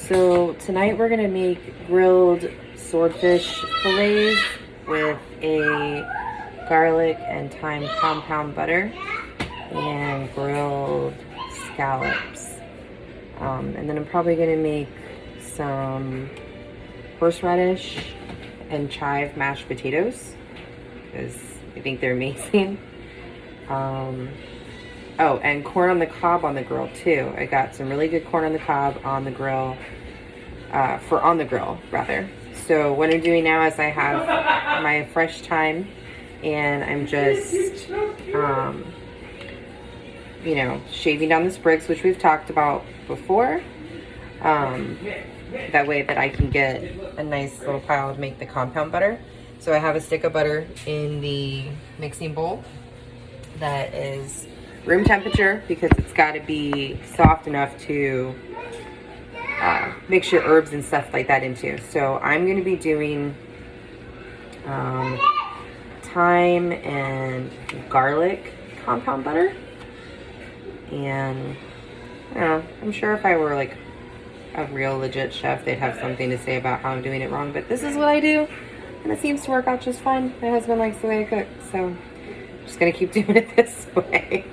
So tonight we're gonna make grilled swordfish fillets with a garlic and thyme compound butter and grilled scallops. And then I'm probably gonna make some horseradish and chive mashed potatoes because I think they're amazing. Oh, and corn on the cob on the grill too. I got some really good corn on the cob on the grill, on the grill rather. So what I'm doing now is I have my fresh thyme and I'm just, you know, shaving down the sprigs, which we've talked about before. That way that I can get a nice little pile to make the compound butter. So I have a stick of butter in the mixing bowl that is room temperature because it's got to be soft enough to mix your herbs and stuff like that into. So I'm going to be doing thyme and garlic compound butter. And I don't know, I'm sure if I were like a real legit chef, they'd have something to say about how I'm doing it wrong. But this is what I do, and it seems to work out just fine. My husband likes the way I cook, so I'm just going to keep doing it this way.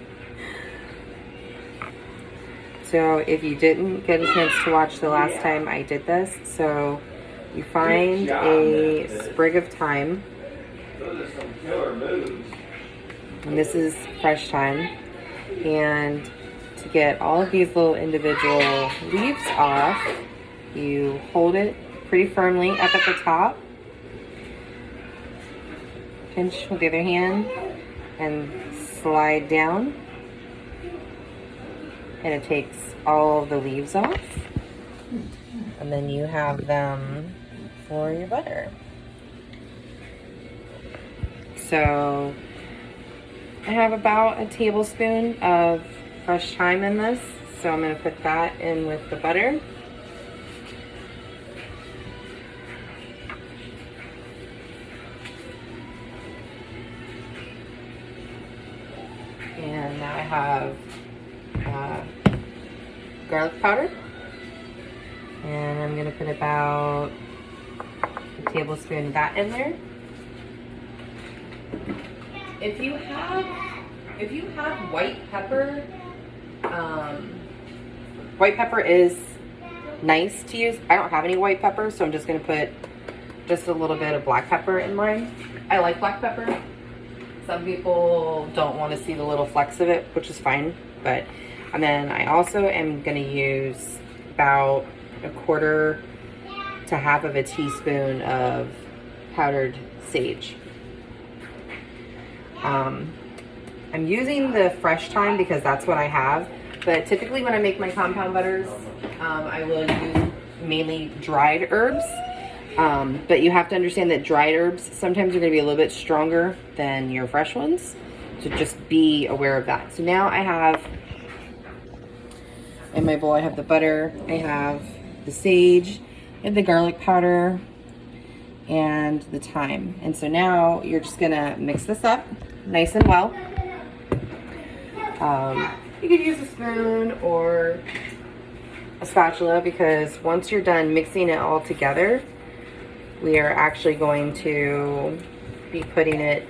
So if you didn't get a chance to watch the last time I did this, so you find a sprig of thyme, and this is fresh thyme, and to get all of these little individual leaves off, you hold it pretty firmly up at the top, pinch with the other hand, and slide down. And it takes all of the leaves off. And then you have them for your butter. So I have about a tablespoon of fresh thyme in this. So I'm going to put that in with the butter. And now I have garlic powder, and I'm going to put about a tablespoon of that in there. If you have white pepper, white pepper is nice to use. I don't have any white pepper, so I'm just going to put just a little bit of black pepper in mine. I like black pepper. Some people don't want to see the little flecks of it, which is fine, but and then I also am going to use about a quarter to half of a teaspoon of powdered sage. I'm using the fresh thyme because that's what I have, but typically when I make my compound butters, I will use mainly dried herbs. But you have to understand that dried herbs sometimes are going to be a little bit stronger than your fresh ones. So just be aware of that. So now I have, in my bowl, I have the butter, I have the sage, I have the garlic powder, and the thyme. And so now you're just going to mix this up nice and well. You could use a spoon or a spatula because once you're done mixing it all together, we are actually going to be putting it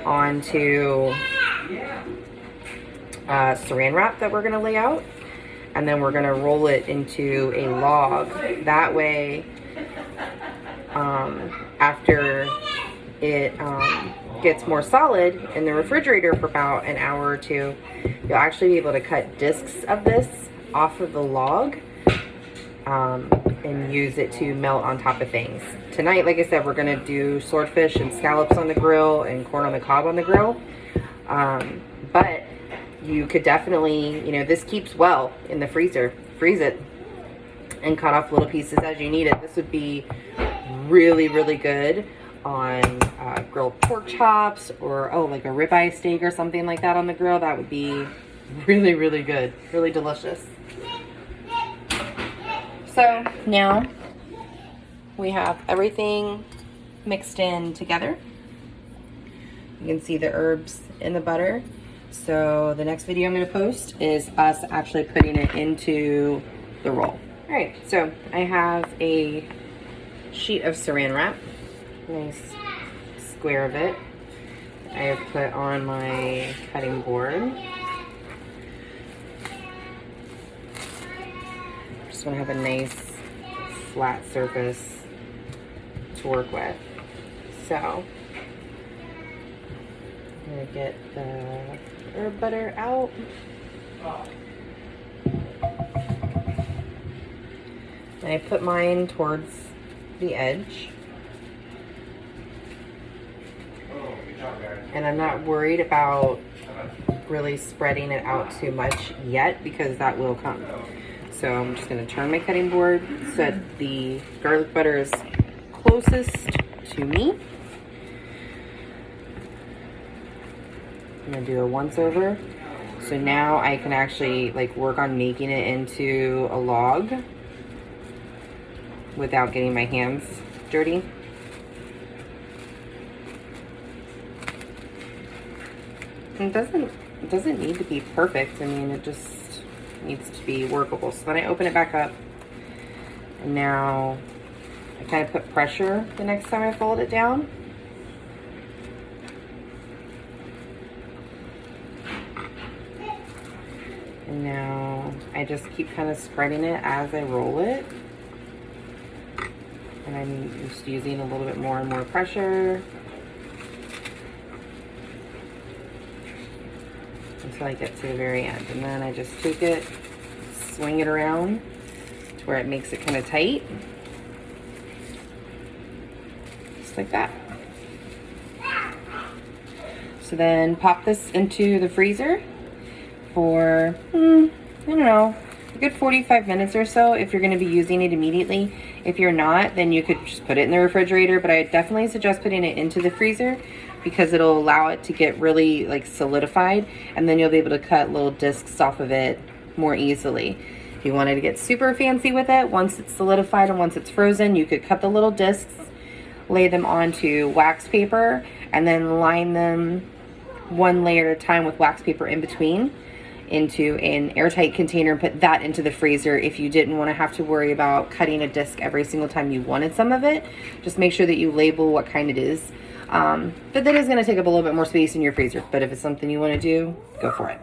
onto saran wrap that we're going to lay out, and then we're going to roll it into a log. That way, after it gets more solid in the refrigerator for about an hour or two, you'll actually be able to cut discs of this off of the log and use it to melt on top of things. Tonight, like I said, we're going to do swordfish and scallops on the grill and corn on the cob on the grill. But you could definitely, you know, this keeps well in the freezer. Freeze it and cut off little pieces as you need it. This would be really, really good on grilled pork chops or, like a ribeye steak or something like that on the grill. That would be really, really good. Really delicious. So now we have everything mixed in together. You can see the herbs in the butter. So the next video I'm going to post is us actually putting it into the roll. All right, so I have a sheet of saran wrap, nice square of it. I have put on my cutting board. Just want to have a nice flat surface to work with. So I'm going to get the herb butter out. And I put mine towards the edge. And I'm not worried about really spreading it out too much yet, because that will come. So I'm just going to turn my cutting board so that the garlic butter is closest to me. I'm going to do a once over. So now I can actually like work on making it into a log without getting my hands dirty. It doesn't need to be perfect. I mean, it just needs to be workable. So then I open it back up, and now I kind of put pressure the next time I fold it down. And now I just keep kind of spreading it as I roll it. And I'm just using a little bit more and more pressure until I get to the very end. And then I just take it, swing it around to where it makes it kind of tight. Just like that. So then pop this into the freezer for, I don't know, a good 45 minutes or so if you're going to be using it immediately. If you're not, then you could just put it in the refrigerator, but I definitely suggest putting it into the freezer because it'll allow it to get really like solidified, and then you'll be able to cut little discs off of it more easily. If you wanted to get super fancy with it, once it's solidified and once it's frozen, you could cut the little discs, lay them onto wax paper, and then line them one layer at a time with wax paper in between into an airtight container and put that into the freezer. If you didn't want to have to worry about cutting a disc every single time you wanted some of it, just make sure that you label what kind it is. But that is going to take up a little bit more space in your freezer, but if it's something you want to do, go for it.